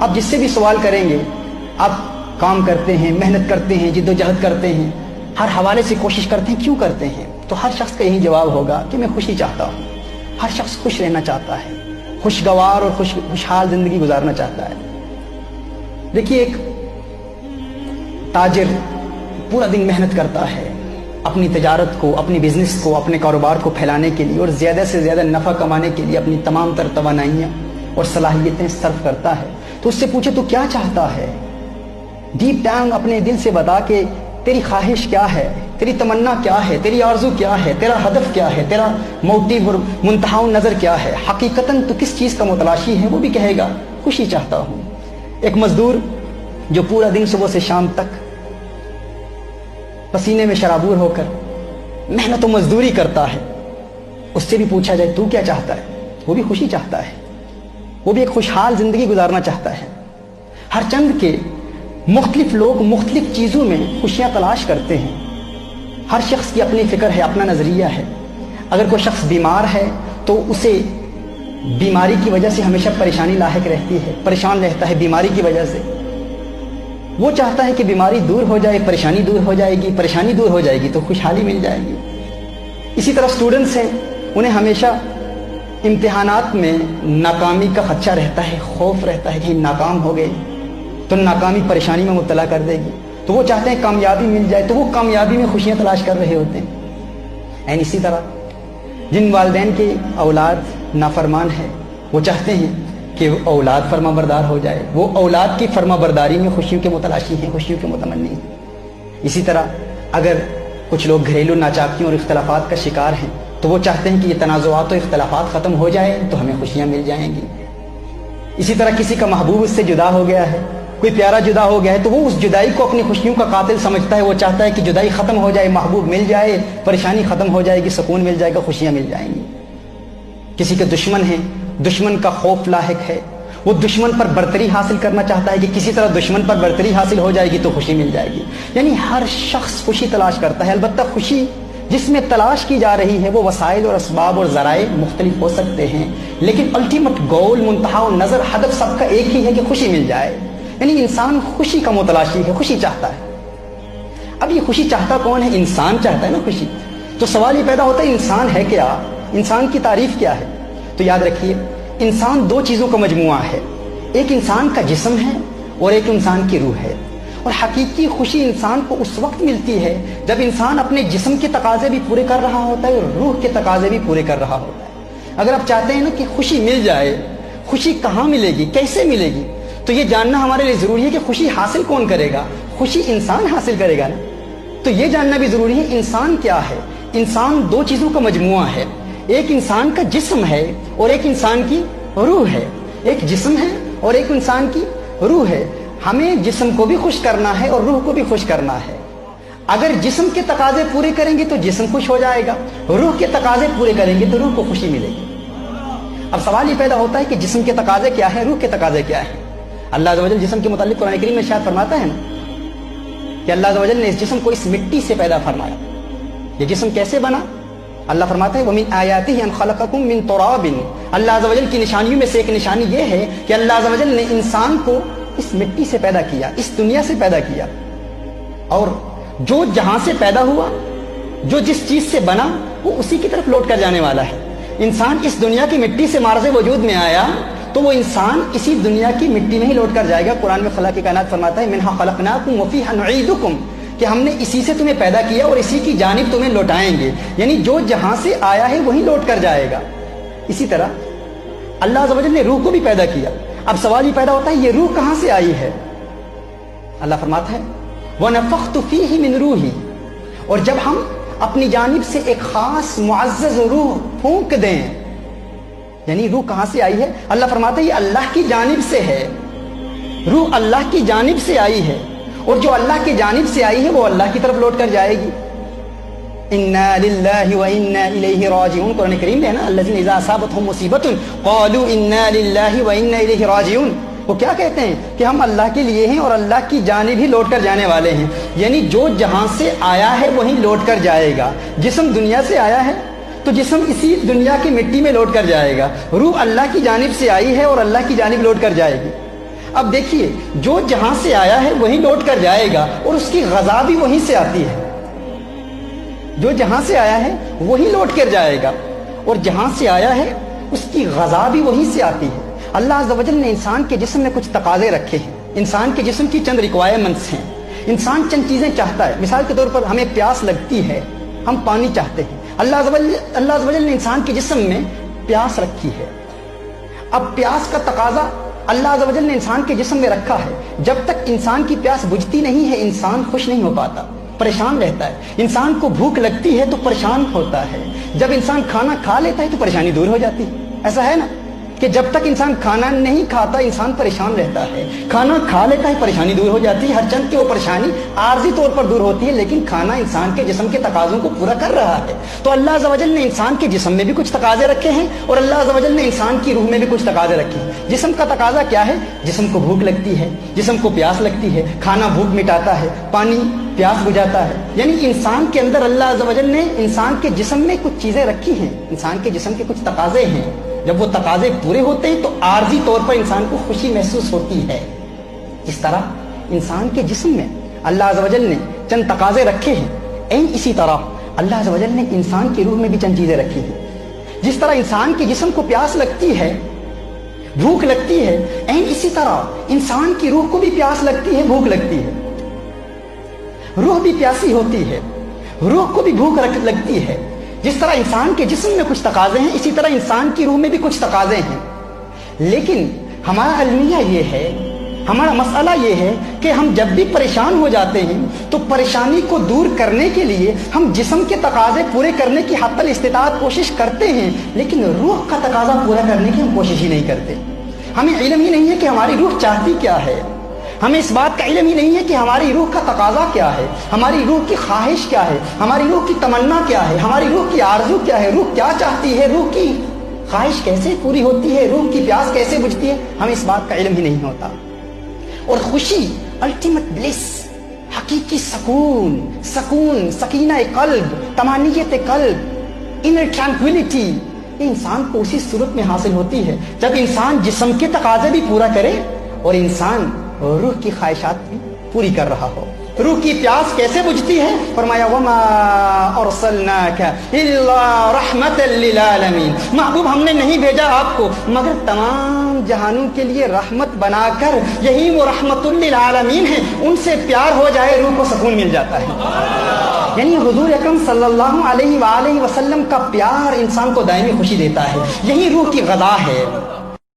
آپ جس سے بھی سوال کریں گے، آپ کام کرتے ہیں، محنت کرتے ہیں، جد و جہد کرتے ہیں، ہر حوالے سے کوشش کرتے ہیں، کیوں کرتے ہیں؟ تو ہر شخص کا یہی جواب ہوگا کہ میں خوشی چاہتا ہوں۔ ہر شخص خوش رہنا چاہتا ہے، خوشگوار اور خوشحال زندگی گزارنا چاہتا ہے۔ دیکھیے، ایک تاجر پورا دن محنت کرتا ہے اپنی تجارت کو، اپنی بزنس کو، اپنے کاروبار کو پھیلانے کے لیے اور زیادہ سے زیادہ نفع کمانے کے لیے اپنی تمام تر توانائیاں اور صلاحیتیں صرف کرتا ہے۔ تو اس سے پوچھے تو کیا چاہتا ہے؟ ڈیپ ڈاؤن اپنے دل سے بتا کہ تیری خواہش کیا ہے، تیری تمنا کیا ہے، تیری آرزو کیا ہے، تیرا ہدف کیا ہے، تیرا موٹیو اور منتہا نظر کیا ہے، حقیقتاً تو کس چیز کا متلاشی ہے؟ وہ بھی کہے گا خوشی چاہتا ہوں۔ ایک مزدور جو پورا دن صبح سے شام تک پسینے میں شرابور ہو کر محنت و مزدوری کرتا ہے، اس سے بھی پوچھا جائے تو کیا چاہتا ہے؟ وہ بھی خوشی چاہتا ہے، وہ بھی ایک خوشحال زندگی گزارنا چاہتا ہے۔ ہر چند کے مختلف لوگ مختلف چیزوں میں خوشیاں تلاش کرتے ہیں۔ ہر شخص کی اپنی فکر ہے، اپنا نظریہ ہے۔ اگر کوئی شخص بیمار ہے تو اسے بیماری کی وجہ سے ہمیشہ پریشانی لاحق رہتی ہے، پریشان رہتا ہے بیماری کی وجہ سے۔ وہ چاہتا ہے کہ بیماری دور ہو جائے، پریشانی دور ہو جائے گی، پریشانی دور ہو جائے گی تو خوشحالی مل جائے گی۔ اسی طرح اسٹوڈنٹس ہیں، انہیں ہمیشہ امتحانات میں ناکامی کا خدشہ رہتا ہے، خوف رہتا ہے کہ ناکام ہو گئے تو ناکامی پریشانی میں مبتلا کر دے گی، تو وہ چاہتے ہیں کامیابی مل جائے، تو وہ کامیابی میں خوشیاں تلاش کر رہے ہوتے ہیں۔ اسی طرح جن والدین کے اولاد نافرمان ہے، وہ چاہتے ہیں کہ اولاد فرما بردار ہو جائے، وہ اولاد کی فرما برداری میں خوشیوں کے متلاشی ہیں، خوشیوں کے متمنی ہیں۔ اسی طرح اگر کچھ لوگ گھریلو ناچاکیوں اور اختلافات کا شکار ہیں تو وہ چاہتے ہیں کہ یہ تنازعات و اختلافات ختم ہو جائے تو ہمیں خوشیاں مل جائیں گی۔ اسی طرح کسی کا محبوب اس سے جدا ہو گیا ہے، کوئی پیارا جدا ہو گیا ہے تو وہ اس جدائی کو اپنی خوشیوں کا قاتل سمجھتا ہے، وہ چاہتا ہے کہ جدائی ختم ہو جائے، محبوب مل جائے، پریشانی ختم ہو جائے گی، سکون مل جائے گا، خوشیاں مل جائیں گی۔ کسی کے دشمن ہیں، دشمن کا خوف لاحق ہے، وہ دشمن پر برتری حاصل کرنا چاہتا ہے کہ کسی طرح دشمن پر برتری حاصل ہو جائے گی تو خوشی مل جائے گی۔ یعنی ہر شخص خوشی تلاش کرتا ہے، البتہ خوشی جس میں تلاش کی جا رہی ہے وہ وسائل اور اسباب اور ذرائع مختلف ہو سکتے ہیں، لیکن الٹیمیٹ گول، منتہا و نظر، ہدف سب کا ایک ہی ہے کہ خوشی مل جائے۔ یعنی انسان خوشی کا متلاشی ہے، خوشی چاہتا ہے۔ اب یہ خوشی چاہتا کون ہے؟ انسان چاہتا ہے نا خوشی۔ تو سوال یہ پیدا ہوتا ہے انسان ہے کیا؟ انسان کی تعریف کیا ہے؟ تو یاد رکھیے، انسان دو چیزوں کا مجموعہ ہے، ایک انسان کا جسم ہے اور ایک انسان کی روح ہے۔ اور حقیقی خوشی انسان کو اس وقت ملتی ہے جب انسان اپنے جسم کے تقاضے بھی پورے کر رہا ہوتا ہے اور روح کے تقاضے بھی پورے کر رہا ہوتا ہے۔ اگر آپ چاہتے ہیں نا کہ خوشی مل جائے، خوشی کہاں ملے گی، کیسے ملے گی، تو یہ جاننا ہمارے لیے ضروری ہے کہ خوشی حاصل کون کرے گا؟ خوشی انسان حاصل کرے گا نا۔ تو یہ جاننا بھی ضروری ہے انسان کیا ہے۔ انسان دو چیزوں کا مجموعہ ہے، ایک انسان کا جسم ہے اور ایک انسان کی روح ہے۔ ایک جسم ہے اور ایک انسان کی روح ہے۔ ہمیں جسم کو بھی خوش کرنا ہے اور روح کو بھی خوش کرنا ہے۔ اگر جسم کے تقاضے پورے کریں گے تو جسم خوش ہو جائے گا، روح کے تقاضے پورے کریں گے تو روح کو خوشی ملے گی۔ اب سوال یہ پیدا ہوتا ہے کہ جسم کے تقاضے کیا ہیں، روح کے تقاضے کیا ہیں؟ اللہ عز و جل جسم کے متعلق قرآن کریم میں ارشاد فرماتا ہے نا کہ اللہ عز و جل نے اس جسم کو اس مٹی سے پیدا فرمایا۔ یہ جسم کیسے بنا؟ اللہ فرماتا ہے وَمِنْ آيَاتِهِ أَنْ خَلَقَكُم مِّن تُرَابٍ۔ اللہ عز و جل کی نشانیوں میں سے ایک نشانی یہ ہے کہ اللہ عز و جل نے انسان کو اس مٹی سے پیدا کیا، اس دنیا سے پیدا کیا، اور جو جہاں سے پیدا ہوا، جو جس چیز سے بنا، وہ اسی کی طرف لوٹ کر جانے والا ہے۔ انسان اس دنیا کی مٹی سے مارز وجود میں آیا تو وہ انسان اسی دنیا کی مٹی میں ہی لوٹ کر جائے گا۔ قرآن میں خلا کی کائنات فرماتا ہے مِنْهَا خَلَقْنَاكُمْ وَفِيهَا نُعِيدُكُمْ، کہ ہم نے اسی سے تمہیں پیدا کیا اور اسی کی جانب تمہیں لوٹائیں گے۔ یعنی جو جہاں سے آیا ہے وہیں لوٹ کر جائے گا۔ اسی طرح اللہ عز و جل نے روح کو بھی پیدا کیا۔ اب سوال یہ پیدا ہوتا ہے یہ روح کہاں سے آئی ہے؟ اللہ فرماتا ہے وَنَفَخْتُ فِيهِ مِنْ رُوحِي، اور جب ہم اپنی جانب سے ایک خاص معزز روح پھونک دیں، یعنی روح کہاں سے آئی ہے؟ اللہ فرماتا ہے یہ اللہ کی جانب سے ہے، روح اللہ کی جانب سے آئی ہے، اور جو اللہ کی جانب سے آئی ہے وہ اللہ کی طرف لوٹ کر جائے گی۔ اِنَّا لِلَّهِ وَإِنَّا إِلَيْهِ راجعون، قرآن کریم میں ہے نا الَّذِينَ إِذَا أَصَابَتْهُمْ مُصِيبَةٌ قَالُوا إِنَّا لِلَّهِ وَإِنَّا إِلَيْهِ راجعون، وہ کیا کہتے ہیں کہ ہم اللہ کے لیے ہیں اور اللہ کی جانب ہی لوٹ کر جانے والے ہیں۔ یعنی جو جہاں سے آیا ہے وہیں لوٹ کر جائے گا۔ جسم دنیا سے آیا ہے تو جسم اسی دنیا کی مٹی میں لوٹ کر جائے گا، روح اللہ کی جانب سے آئی ہے اور اللہ کی جانب لوٹ کر جائے گی۔ اب دیکھیے جو جہاں سے آیا ہے وہیں لوٹ کر جائے گا اور اس کی غذا بھی وہیں سے آتی ہے. جو جہاں سے آیا ہے وہیں لوٹ کر جائے گا اور جہاں سے آیا ہے اس کی غذا بھی وہیں سے آتی ہے. اللہ عز و جل نے انسان کے جسم میں کچھ تقاضے رکھے ہیں. انسان کے جسم کی چند ریکوائرمنٹس ہیں. انسان چند چیزیں چاہتا ہے. مثال کے طور پر ہمیں پیاس لگتی ہے, ہم پانی چاہتے ہیں. اللہ عز و جل نے انسان کے جسم میں پیاس رکھی ہے. اب پیاس کا تقاضا اللہ عز و جل نے انسان کے جسم میں رکھا ہے. جب تک انسان کی پیاس بجھتی نہیں ہے انسان خوش نہیں ہو پاتا, پریشان رہتا ہے. انسان کو بھوک لگتی ہے تو پریشان ہوتا ہے. جب انسان کھانا کھا لیتا ہے تو پریشانی دور ہو جاتی ہے. ایسا ہے نا کہ جب تک انسان کھانا نہیں کھاتا انسان پریشان رہتا ہے. کھانا کھا لیتا ہے پریشانی دور ہو جاتی ہے. ہر چند کی وہ پریشانی عارضی طور پر دور ہوتی ہے لیکن کھانا انسان کے جسم کے تقاضوں کو پورا کر رہا ہے. تو اللہ عز و جل نے انسان کے جسم میں بھی کچھ تقاضے رکھے ہیں اور اللہ عز و جل نے انسان کی روح میں بھی کچھ تقاضے رکھے ہیں. جسم کا تقاضا کیا ہے؟ جسم کو بھوک لگتی ہے, جسم کو پیاس لگتی ہے. کھانا بھوک مٹاتا ہے, پانی پیاس بجھاتا ہے. یعنی انسان کے اندر اللہ عز و جل نے انسان کے جسم میں کچھ چیزیں رکھی ہیں. انسان کے جسم کے کچھ تقاضے ہیں. جب وہ تقاضے پورے ہوتے ہیں تو عارضی طور پر انسان کو خوشی محسوس ہوتی ہے. اس طرح انسان کے جسم میں اللہ عز و جل نے چند تقاضے رکھے ہیں. اسی طرح اللہ عز و جل نے انسان کی روح میں بھی چند چیزیں رکھی ہیں. جس طرح انسان کے جسم کو پیاس لگتی ہے, بھوک لگتی ہے, اسی طرح انسان کی روح کو بھی پیاس لگتی ہے, بھوک لگتی ہے. روح بھی پیاسی ہوتی ہے, روح کو بھی بھوک لگتی ہے. جس طرح انسان کے جسم میں کچھ تقاضے ہیں اسی طرح انسان کی روح میں بھی کچھ تقاضے ہیں. لیکن ہمارا المیہ یہ ہے, ہمارا مسئلہ یہ ہے کہ ہم جب بھی پریشان ہو جاتے ہیں تو پریشانی کو دور کرنے کے لیے ہم جسم کے تقاضے پورے کرنے کی حتی الاستطاعت کوشش کرتے ہیں لیکن روح کا تقاضا پورا کرنے کی ہم کوشش ہی نہیں کرتے. ہمیں علم ہی نہیں ہے کہ ہماری روح چاہتی کیا ہے. ہمیں اس بات کا علم ہی نہیں ہے کہ ہماری روح کا تقاضا کیا ہے, ہماری روح کی خواہش کیا ہے, ہماری روح کی تمنا کیا ہے, ہماری روح کی آرزو کیا ہے, روح کیا چاہتی ہے, روح کی خواہش کیسے پوری ہوتی ہے, روح کی پیاس کیسے بجھتی ہے. ہمیں اس بات کا علم ہی نہیں ہوتا. اور خوشی, الٹیمیٹ بلیس, حقیقی سکون, سکینہ قلب, طمانینت قلب, انر ٹرانکویلٹی, یہ انسان کو اسی صورت میں حاصل ہوتی ہے جب انسان جسم کے تقاضے بھی پورا کرے اور انسان روح کی خواہشات بھی پوری کر رہا ہو. روح کی پیاس کیسے بجھتی ہے؟ فرمایا وما ارسلناک الا رحمت للعالمین, محبوب ہم نے نہیں بھیجا آپ کو مگر تمام جہانوں کے لیے رحمت بنا کر. یہی وہ رحمت للعالمین ہے, ان سے پیار ہو جائے روح کو سکون مل جاتا ہے. یعنی حضور اکرم صلی اللہ علیہ وآلہ وسلم کا پیار انسان کو دائمی خوشی دیتا ہے. یہی روح کی غذا ہے.